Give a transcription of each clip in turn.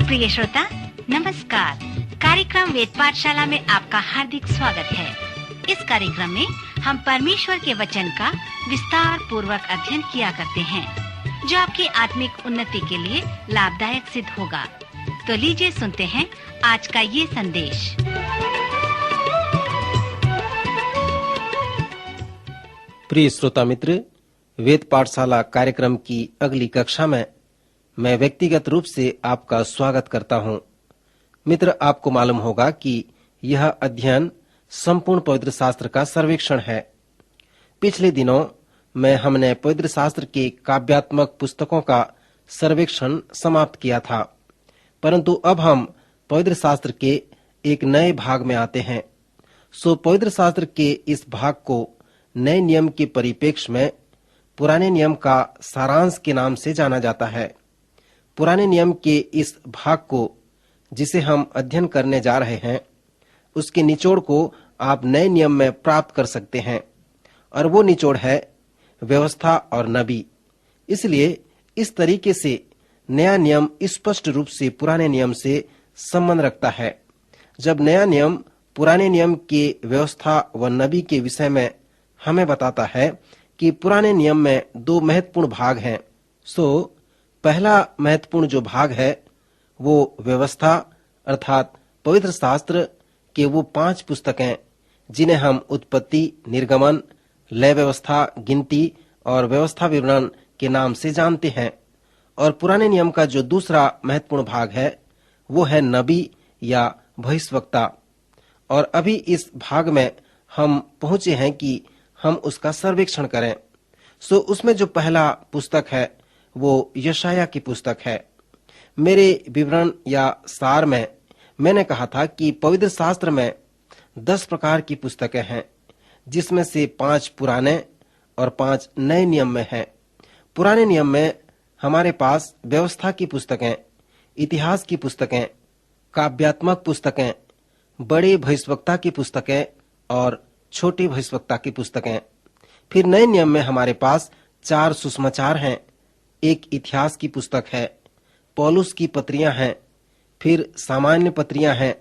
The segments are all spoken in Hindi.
प्रिय श्रोता नमस्कार। कार्यक्रम वेद पाठशाला में आपका हार्दिक स्वागत है। इस कार्यक्रम में हम परमेश्वर के वचन का विस्तार पूर्वक अध्ययन किया करते हैं, जो आपकी आत्मिक उन्नति के लिए लाभदायक सिद्ध होगा। तो लीजिए सुनते हैं आज का ये संदेश। प्रिय श्रोता मित्र, वेद पाठशाला कार्यक्रम की अगली कक्षा में मैं व्यक्तिगत रूप से आपका स्वागत करता हूं। मित्र, आपको मालूम होगा कि यह अध्ययन संपूर्ण पवित्र शास्त्र का सर्वेक्षण है। पिछले दिनों में हमने पवित्र शास्त्र के काव्यात्मक पुस्तकों का सर्वेक्षण समाप्त किया था, परंतु अब हम पवित्र शास्त्र के एक नए भाग में आते हैं। पवित्र शास्त्र के इस भाग को नए नियम के परिप्रेक्ष्य में पुराने नियम का सारांश के नाम से जाना जाता है। पुराने नियम के इस भाग को जिसे हम अध्ययन करने जा रहे हैं, उसके निचोड़ को आप नए नियम में प्राप्त कर सकते हैं, और वो निचोड़ है व्यवस्था और नबी। इसलिए इस तरीके से नया नियम स्पष्ट रूप से पुराने नियम से संबंध रखता है। जब नया नियम पुराने नियम के व्यवस्था व नबी के विषय में हमें बताता है कि पुराने नियम में दो महत्वपूर्ण भाग हैं। पहला महत्वपूर्ण जो भाग है वो व्यवस्था अर्थात पवित्र शास्त्र के वो 5 पुस्तकें जिन्हें हम उत्पत्ति, निर्गमन, लय व्यवस्था, गिनती और व्यवस्था विवरण के नाम से जानते हैं। और पुराने नियम का जो दूसरा महत्वपूर्ण भाग है वो है नबी या भविष्यवक्ता। और अभी इस भाग में हम पहुंचे हैं कि हम उसका सर्वेक्षण करें। उसमें जो पहला पुस्तक है वो यशाया की पुस्तक है। मेरे विवरण या सार में मैंने कहा था कि पवित्र शास्त्र में 10 प्रकार की पुस्तकें हैं, जिसमें से 5 पुराने और 5 नए नियम में हैं। पुराने नियम में हमारे पास व्यवस्था की पुस्तकें, इतिहास की पुस्तकें, काव्यात्मक पुस्तकें, बड़े भविष्यवक्ता की पुस्तकें और छोटे भविष्यवक्ता की पुस्तकें। फिर नए नियम में हमारे पास 4 सुसमाचार हैं, एक इतिहास की पुस्तक है, पौलुस की पत्रियां हैं, फिर सामान्य पत्रियां हैं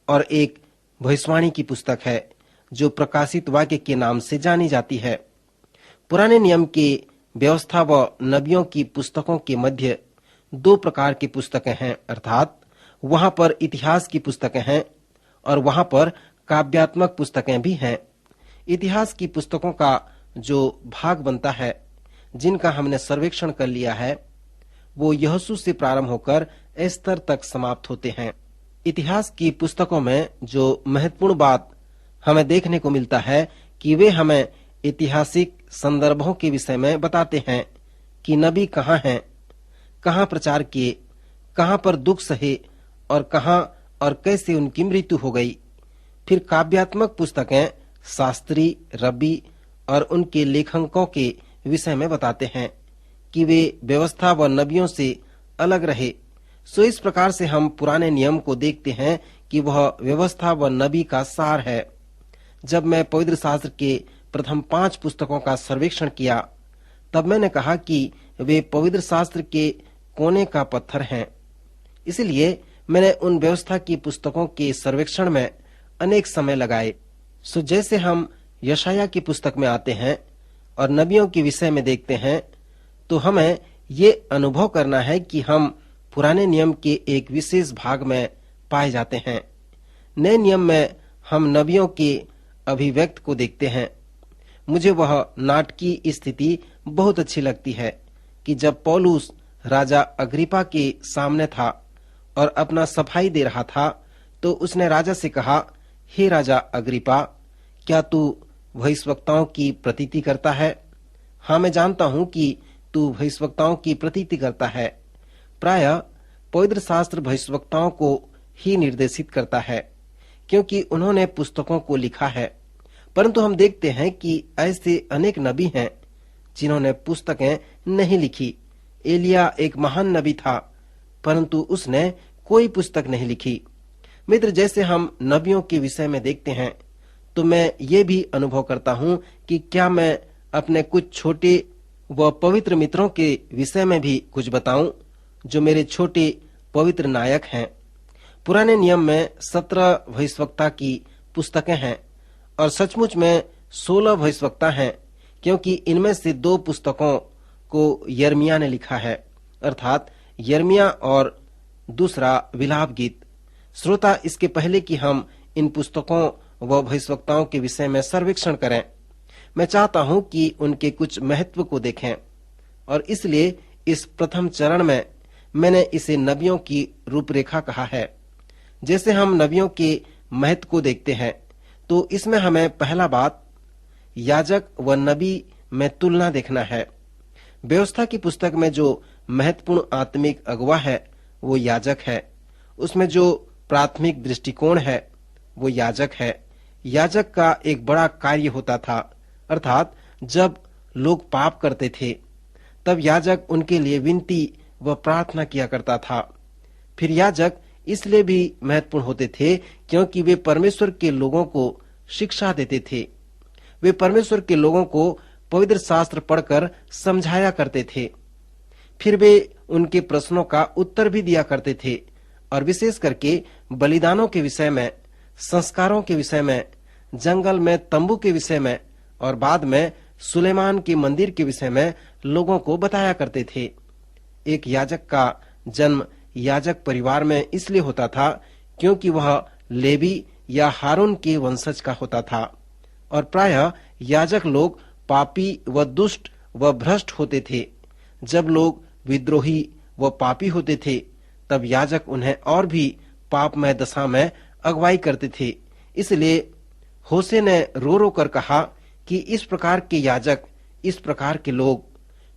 और एक भविष्यवाणी की पुस्तक है जो प्रकाशित वाक्य के नाम से जानी जाती है। पुराने नियम के व्यवस्था व नबियों की पुस्तकों के मध्य 2 प्रकार की पुस्तकें हैं, अर्थात वहां पर इतिहास की पुस्तकें हैं और वहां पर काव्यात्मक पुस्तकें भी हैं। इतिहास की पुस्तकों का जो भाग बनता है, जिनका हमने सर्वेक्षण कर लिया है, वो यहोशू से प्रारंभ होकर एस्तर तक समाप्त होते हैं। इतिहास की पुस्तकों में जो महत्वपूर्ण बात हमें देखने को मिलता है कि वे हमें ऐतिहासिक संदर्भों के विषय में बताते हैं कि नबी कहाँ हैं, कहाँ प्रचार किए, कहाँ पर दुख सहे और कहाँ और कैसे उनकी मृत्यु हो गई। फिर काव्यात्मक पुस्तकें शास्त्री, रब्बी और उनके लेखकों के विषय में बताते हैं कि वे व्यवस्था व नबियों से अलग रहे। इस प्रकार से हम पुराने नियम को देखते हैं कि वह व्यवस्था व नबी का सार है। जब मैं पवित्र शास्त्र के प्रथम 5 पुस्तकों का सर्वेक्षण किया, तब मैंने कहा कि वे पवित्र शास्त्र के कोने का पत्थर हैं। इसलिए मैंने उन व्यवस्था की पुस्तकों के सर्वेक्षण में अनेक समय लगाए। जैसे हम यशाया की पुस्तक में आते हैं और नबियों के विषय में देखते हैं, तो हमें ये अनुभव करना है कि हम पुराने नियम के एक विशेष भाग में पाए जाते हैं। नए नियम में हम नबियों के अभिव्यक्त को देखते हैं। मुझे वह नाटकीय स्थिति बहुत अच्छी लगती है कि जब पौलुस राजा अग्रिपा के सामने था और अपना सफाई दे रहा था, तो उसने राजा से कहा, हे राजा अग्रिपा, क्या तू भविष्यवक्ताओं की प्रतीति करता है? हाँ, मैं जानता हूँ कि तू भविष्यवक्ताओं की प्रतीति करता है। प्रायः पवित्र शास्त्र भविष्यवक्ताओं को ही निर्देशित करता है, क्योंकि उन्होंने पुस्तकों को लिखा है। परंतु हम देखते हैं कि ऐसे अनेक नबी हैं जिन्होंने पुस्तकें नहीं लिखी। एलिया एक महान नबी था, परंतु उसने कोई पुस्तक नहीं लिखी। मित्र, जैसे हम नबियों के विषय में देखते हैं, तो मैं ये भी अनुभव करता हूँ कि क्या मैं अपने कुछ छोटे व पवित्र मित्रों के विषय में भी कुछ बताऊं, जो मेरे छोटे पवित्र नायक हैं। पुराने नियम में 17 भविष्यवक्ता की पुस्तकें हैं और सचमुच में 16 भविष्यवक्ता हैं, क्योंकि इनमें से 2 पुस्तकों को यिर्मयाह ने लिखा है, अर्थात यिर्मयाह और दूसरा विलाप गीत। श्रोता, इसके पहले कि हम इन पुस्तकों व भविष्यवक्ताओं के विषय में सर्वेक्षण करें, मैं चाहता हूं कि उनके कुछ महत्व को देखें, और इसलिए इस प्रथम चरण में मैंने इसे नबियों की रूपरेखा कहा है। जैसे हम नबियों के महत्व को देखते हैं, तो इसमें हमें पहला बात याजक व नबी में तुलना देखना है। व्यवस्था की पुस्तक में जो महत्वपूर्ण आत्मिक अगुवा है वो याजक है। उसमें जो प्राथमिक दृष्टिकोण है वो याजक है। याजक का एक बड़ा कार्य होता था, अर्थात जब लोग पाप करते थे तब याजक उनके लिए विनती व प्रार्थना किया करता था। फिर याजक इसलिए भी महत्वपूर्ण होते थे क्योंकि वे परमेश्वर के लोगों को शिक्षा देते थे। वे परमेश्वर के लोगों को पवित्र शास्त्र पढ़कर समझाया करते थे। फिर वे उनके प्रश्नों का उत्तर भी दिया करते थे, और विशेष करके बलिदानों के विषय में, संस्कारों के विषय में, जंगल में तंबू के विषय में और बाद में सुलेमान के मंदिर के विषय में लोगों को बताया करते थे। एक याजक का जन्म याजक परिवार में इसलिए होता था क्योंकि वह लेवी या हारून के वंशज का होता था, और प्रायः याजक लोग पापी व दुष्ट व भ्रष्ट होते थे। जब लोग विद्रोही व पापी होते थे तब याजक उन्हें और भी पापमय दशा में अगुवाई करते थे। इसलिए होशे ने रो रो कर कहा कि इस प्रकार के याजक, इस प्रकार के लोग।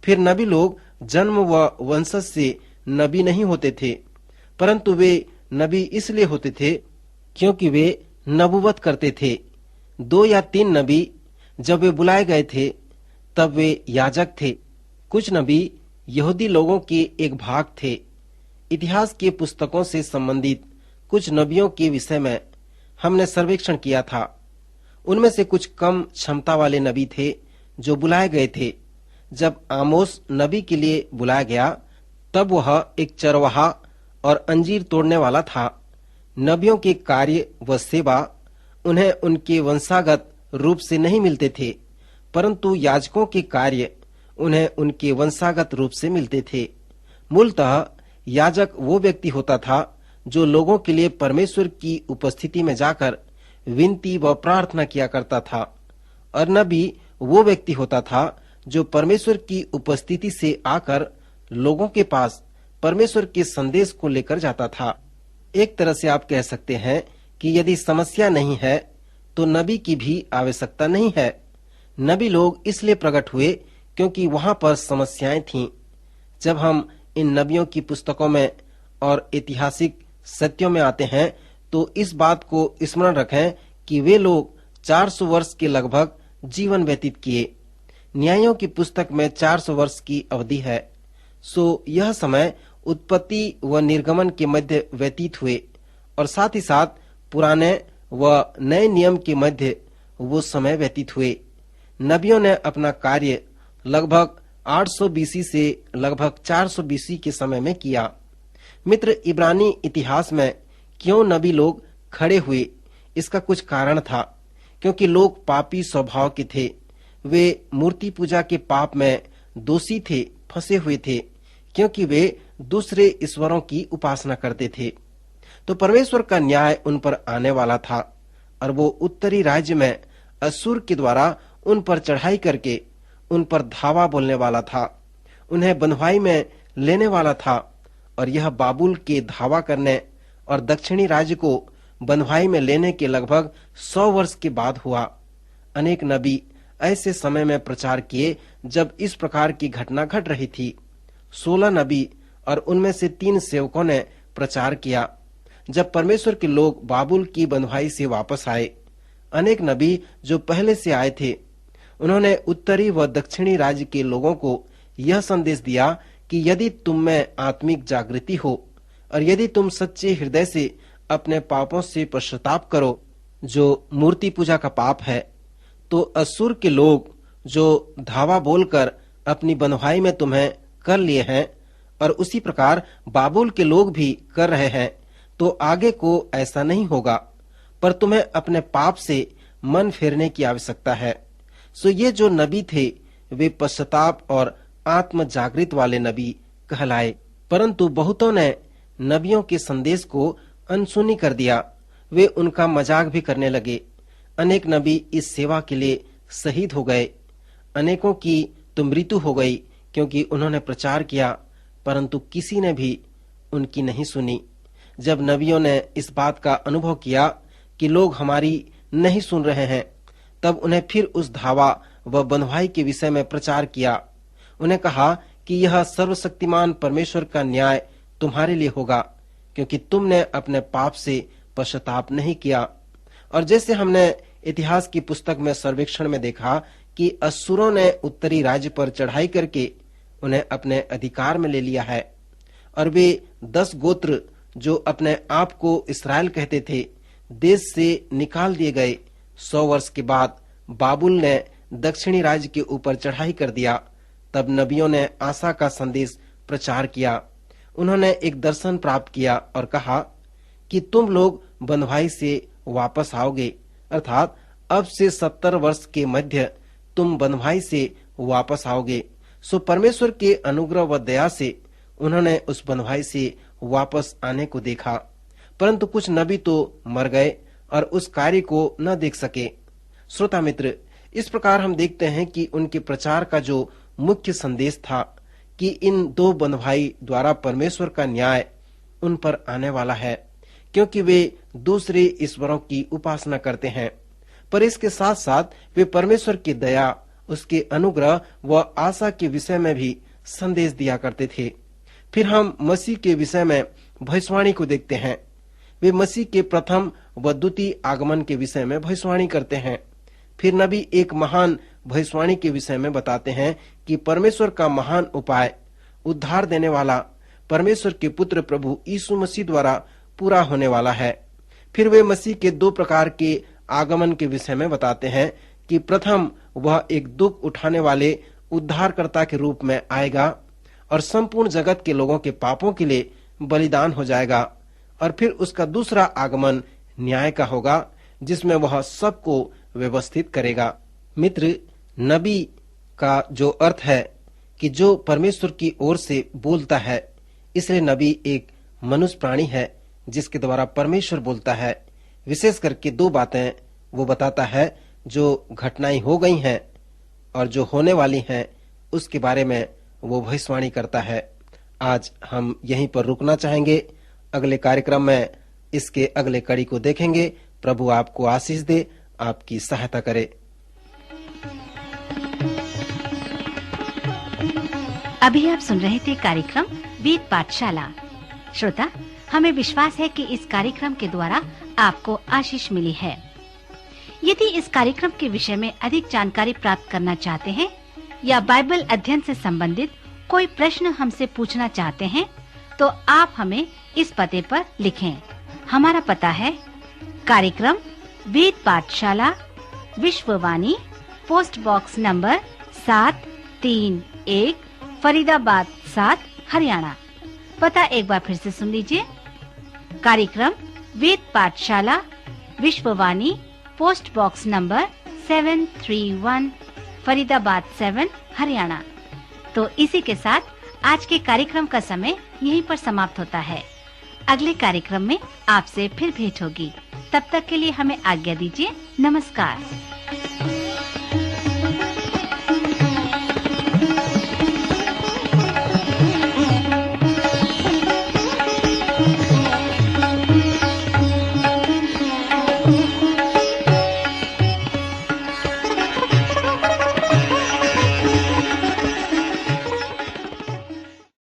फिर नबी लोग जन्म व वंशज से नबी नहीं होते थे, परंतु वे नबी इसलिए होते थे क्योंकि वे नबूवत करते थे। 2 या 3 नबी जब वे बुलाए गए थे तब वे याजक थे। कुछ नबी यहूदी लोगों के एक भाग थे। इतिहास के पुस्तकों से संबंधित कुछ नबियों के विषय में हमने सर्वेक्षण किया था। उनमें से कुछ कम क्षमता वाले नबी थे जो बुलाए गए थे। जब आमोस नबी के लिए बुलाया गया तब वह एक चरवाहा और अंजीर तोड़ने वाला था। नबियों के कार्य व सेवा उन्हें उनके वंशागत रूप से नहीं मिलते थे, परंतु याजकों के कार्य उन्हें उनके वंशागत रूप से मिलते थे। मूलतः याजक वो व्यक्ति होता था जो लोगों के लिए परमेश्वर की उपस्थिति में जाकर विनती व प्रार्थना किया करता था, और नबी वो व्यक्ति होता था जो परमेश्वर की उपस्थिति से आकर लोगों के पास परमेश्वर के संदेश को लेकर जाता था। एक तरह से आप कह सकते हैं कि यदि समस्या नहीं है तो नबी की भी आवश्यकता नहीं है। नबी लोग इसलिए प्रकट हुए क्योंकि वहां पर समस्याएं थीं। जब हम इन नबियों की पुस्तकों में और ऐतिहासिक सत्यों में आते हैं तो इस बात को स्मरण रखें कि वे लोग 400 वर्ष के लगभग जीवन व्यतीत किए। न्यायों की पुस्तक में 400 वर्ष की अवधि है। सो यह समय उत्पत्ति व निर्गमन के मध्य व्यतीत हुए, और साथ ही साथ पुराने व नए नियम के मध्य वो समय व्यतीत हुए। नबियों ने अपना कार्य लगभग 800 बीसी से लगभग 400 बीसी के समय में किया। मित्र, इब्रानी इतिहास में क्यों नबी लोग खड़े हुए, इसका कुछ कारण था। क्योंकि लोग पापी स्वभाव के थे। वे मूर्ति पूजा के पाप में दोषी थे, फंसे हुए थे, क्योंकि वे दूसरे ईश्वरों की उपासना करते थे। तो परमेश्वर का न्याय उन पर आने वाला था, और वो उत्तरी राज्य में असूर के द्वारा उन पर चढ़ाई करके उन पर धावा बोलने वाला था, उन्हें बंधुआई में लेने वाला था। और यह बाबुल के धावा करने और दक्षिणी राज्य को बंधुआई में लेने के लगभग 100 वर्ष के बाद हुआ। अनेक नबी ऐसे समय में प्रचार किए जब इस प्रकार की घटना घट रही थी। 16 नबी और उनमें से 3 सेवकों ने प्रचार किया जब परमेश्वर के लोग बाबुल की बंधुआई से वापस आए। अनेक नबी जो पहले से आए थे, उन्होंने उत्तरी व दक्षिणी राज्य के लोगों को यह संदेश दिया कि यदि तुम में आत्मिक जागृति हो और यदि तुम सच्चे हृदय से अपने पापों से पश्चाताप करो, जो मूर्ति पूजा का पाप है, तो असूर के लोग जो धावा बोलकर अपनी बंधुआई में तुम्हें कर लिए हैं और उसी प्रकार बाबुल के लोग भी कर रहे हैं, तो आगे को ऐसा नहीं होगा। पर तुम्हें अपने पाप से मन फेरने की आवश्यकता है। सो ये जो नबी थे वे पश्चाताप और आत्म जागृत वाले नबी कहलाए, परंतु बहुतों ने नबियों के संदेश को अनसुनी कर दिया। वे उनका मजाक भी करने लगे। अनेक नबी इस सेवा के लिए शहीद हो गए। अनेकों की तो मृत्यु हो गई, क्योंकि उन्होंने प्रचार किया, परंतु किसी ने भी उनकी नहीं सुनी। जब नबियों ने इस बात का अनुभव किया कि लोग हमारी नहीं सुन रहे हैं, तब उन्हें फिर उस धावा व बंधुआई के विषय में प्रचार किया। उन्हें कहा कि यह सर्वशक्तिमान परमेश्वर का न्याय तुम्हारे लिए होगा, क्योंकि तुमने अपने पाप से पश्चाताप नहीं किया। और जैसे हमने इतिहास की पुस्तक में सर्वेक्षण में देखा कि असुरों ने उत्तरी राज्य पर चढ़ाई करके उन्हें अपने अधिकार में ले लिया है, और वे 10 गोत्र जो अपने आप को इस्राएल कहते थे देश से निकाल दिए गए। 100 वर्ष के बाद बाबुल ने दक्षिणी राज्य के ऊपर चढ़ाई कर दिया। तब नबियों ने आशा का संदेश प्रचार किया। उन्होंने एक दर्शन प्राप्त किया और कहा कि तुम लोग बंधुआई से वापस आओगे, अर्थात अब से 70 वर्ष के मध्य तुम बंधुआई से वापस आओगे। सो परमेश्वर के अनुग्रह व दया से उन्होंने उस बंधुआई से वापस आने को देखा, परंतु कुछ नबी तो मर गए और उस कार्य को न देख सके। श्रोता मित्र, इस प्रकार हम देखते हैं कि उनके प्रचार का जो मुख्य संदेश था कि इन 2 बंधुआई द्वारा परमेश्वर का न्याय उन पर आने वाला है, क्योंकि वे दूसरे ईश्वरों की उपासना करते हैं। पर इसके साथ साथ वे परमेश्वर की दया, उसके अनुग्रह व आशा के विषय में भी संदेश दिया करते थे। फिर हम मसीह के विषय में भविष्यवाणी को देखते हैं। वे मसीह के प्रथम व द्वितीय आगमन के विषय में भविष्यवाणी करते हैं। फिर नबी एक महान भविष्यवाणी के विषय में बताते हैं कि परमेश्वर का महान उपाय, उद्धार देने वाला परमेश्वर के पुत्र प्रभु यीशु मसीह द्वारा पूरा होने वाला है। फिर वे मसीह के 2 प्रकार के आगमन के विषय में बताते हैं कि प्रथम वह एक दुख उठाने वाले उद्धारकर्ता के रूप में आएगा और संपूर्ण जगत के लोगों के पापों के लिए बलिदान हो जाएगा, और फिर उसका दूसरा आगमन न्याय का होगा, जिसमें वह सबको व्यवस्थित करेगा। मित्र, नबी का जो अर्थ है कि जो परमेश्वर की ओर से बोलता है, इसलिए नबी एक मनुष्य प्राणी है जिसके द्वारा परमेश्वर बोलता है। विशेष करके 2 बातें वो बताता है जो घटनाएं हो गई हैं और जो होने वाली हैं, उसके बारे में वो भविष्यवाणी करता है। आज हम यहीं पर रुकना चाहेंगे। अगले कार्यक्रम में इसके अगले कड़ी को देखेंगे। प्रभु आपको आशीष दे, आपकी सहायता करे। अभी आप सुन रहे थे कार्यक्रम वेद पाठशाला। श्रोता, हमें विश्वास है कि इस कार्यक्रम के द्वारा आपको आशीष मिली है। यदि इस कार्यक्रम के विषय में अधिक जानकारी प्राप्त करना चाहते हैं या बाइबल अध्ययन से संबंधित कोई प्रश्न हमसे पूछना चाहते हैं, तो आप हमें इस पते पर लिखें। हमारा पता है कार्यक्रम Ved Pathshala, Vishwavani, post box number 731, Faridabad 7, Haryana. पता एक बार फिर से सुन लीजिए। कार्यक्रम Ved Pathshala, Vishwavani, post box number 731, Faridabad 7, Haryana. तो इसी के साथ आज के कार्यक्रम का समय यहीं पर समाप्त होता है। अगले कार्यक्रम में आपसे फिर भेंट होगी। तब तक के लिए हमें आज्ञा दीजिए। नमस्कार।